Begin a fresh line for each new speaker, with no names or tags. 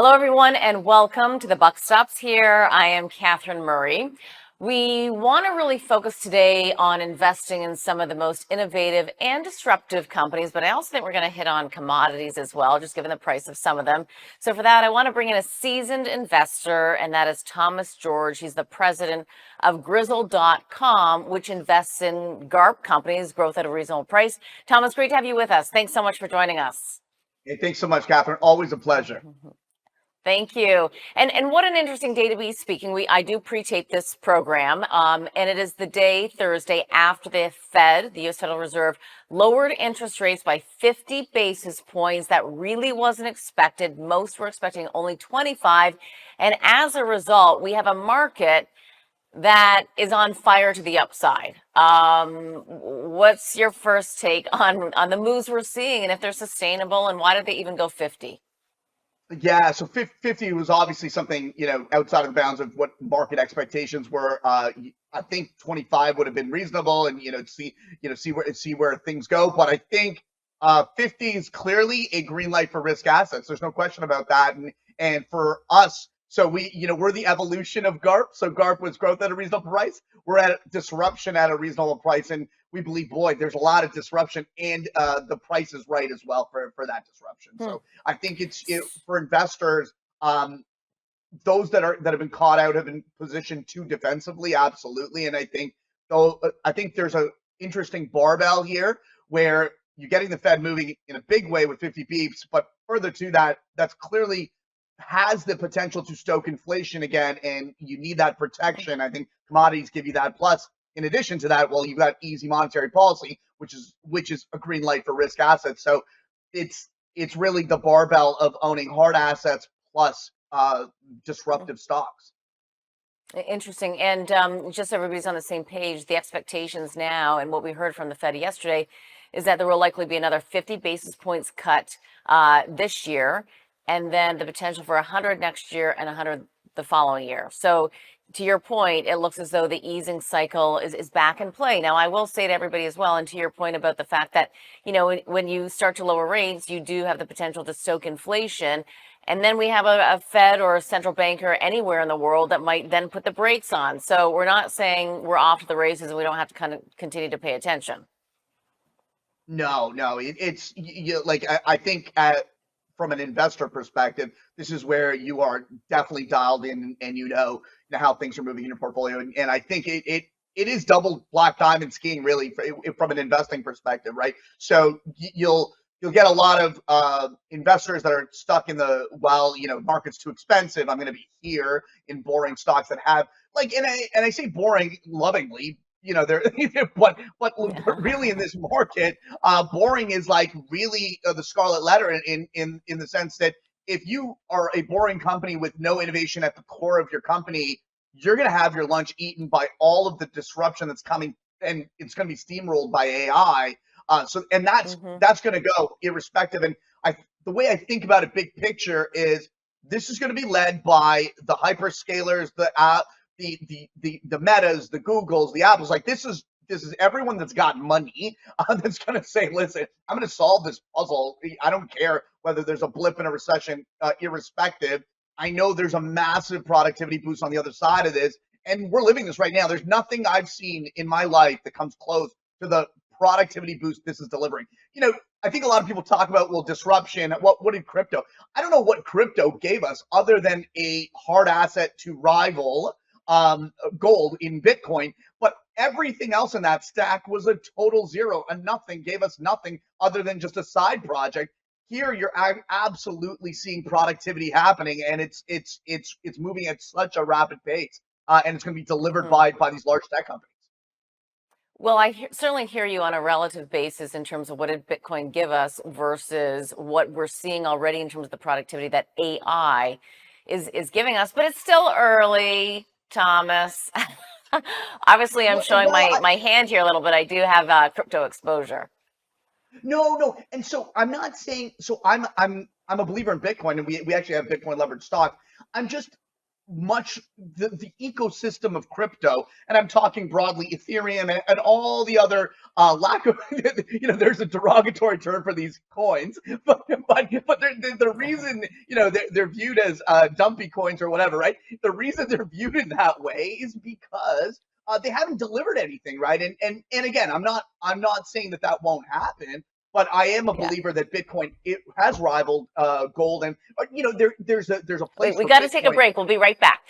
Hello, everyone, and welcome to the Buck Stops here. I am Catherine Murray. We want to really focus today on investing in some of the most innovative and disruptive companies, but I also think we're going to hit on commodities as well, just given the price of some of them. So for that, I want to bring in a seasoned investor, and that is Thomas George. He's the president of Grizzle.com, which invests in GARP companies, growth at a reasonable price. Thomas, great to have you with us. Thanks so much for joining us.
Hey, thanks so much, Catherine. Always a pleasure.
Thank you. And what an interesting day to be speaking. I do pre-tape this program, and it is the day Thursday after the Fed, the U.S. Federal Reserve, lowered interest rates by 50 basis points. That really wasn't expected. Most were expecting only 25. And as a result, we have a market that is on fire to the upside. What's your first take on the moves we're seeing and if they're sustainable, and why did they even go 50?
Yeah, so 50 was obviously something, outside of the bounds of what market expectations were. I think 25 would have been reasonable and, see where things go. But I think 50 is clearly a green light for risk assets. There's no question about that. And for us, so we're the evolution of GARP. So GARP was growth at a reasonable price. We're at disruption at a reasonable price. And we believe, boy, there's a lot of disruption, and the price is right as well for that disruption.
Hmm.
So I think for investors, those that have been caught out have been positioned too defensively, absolutely. And I think there's a interesting barbell here where you're getting the Fed moving in a big way with 50 beeps, but further to that, that's clearly has the potential to stoke inflation again, and you need that protection. I think commodities give you that. Plus, in addition to that, well, you've got easy monetary policy, which is a green light for risk assets. So it's really the barbell of owning hard assets plus disruptive stocks.
Interesting. And just so everybody's on the same page, the expectations now and what we heard from the Fed yesterday is that there will likely be another 50 basis points cut this year, and then the potential for 100 next year and 100 the following year. So to your point, it looks as though the easing cycle is back in play. Now, I will say to everybody as well, and to your point about the fact that, when you start to lower rates, you do have the potential to stoke inflation. And then we have a Fed or a central banker anywhere in the world that might then put the brakes on. So we're not saying we're off to the races and we don't have to kind of continue to pay attention.
No, it's like I think from an investor perspective, this is where you are definitely dialed in, and how things are moving in your portfolio. And I think it is double black diamond skiing, really, from an investing perspective, right? So you'll get a lot of investors that are stuck in market's too expensive. I'm going to be here in boring stocks that have and I say boring lovingly. They're but really in this market, boring is like really the scarlet letter in the sense that if you are a boring company with no innovation at the core of your company, you're going to have your lunch eaten by all of the disruption that's coming, and it's going to be steamrolled by AI. And that's going to go irrespective. And the way I think about it, big picture, is this is going to be led by the hyperscalers, the Metas, the Googles, the Apples. Like this is everyone that's got money that's going to say, listen, I'm going to solve this puzzle. I don't care whether there's a blip in a recession, irrespective. I know there's a massive productivity boost on the other side of this, and we're living this right now. There's nothing I've seen in my life that comes close to the productivity boost this is delivering. I think a lot of people talk about, well, disruption. What did crypto? I don't know what crypto gave us other than a hard asset to rival gold in Bitcoin, but everything else in that stack was a total zero, and nothing gave us nothing other than just a side project. Here, you're absolutely seeing productivity happening, and it's moving at such a rapid pace, and it's going to be delivered by these large tech companies.
Well, I certainly hear you on a relative basis in terms of what did Bitcoin give us versus what we're seeing already in terms of the productivity that AI is giving us, but it's still early, Thomas. Obviously, I'm showing my hand here a little bit. I do have crypto exposure.
No, and so I'm not saying. So I'm a believer in Bitcoin, and we actually have Bitcoin leveraged stock. I'm just much the ecosystem of crypto, and I'm talking broadly Ethereum and all the other lack of, there's a derogatory term for these coins, but the reason, they're viewed as dumpy coins or whatever, right? The reason they're viewed in that way is because they haven't delivered anything, right? And again, I'm not saying that won't happen, but I am a
Yeah.
believer that Bitcoin, it has rivaled gold, and there's a
Wait,
place
we
for
got to take a
Bitcoin.
break. We'll be right back.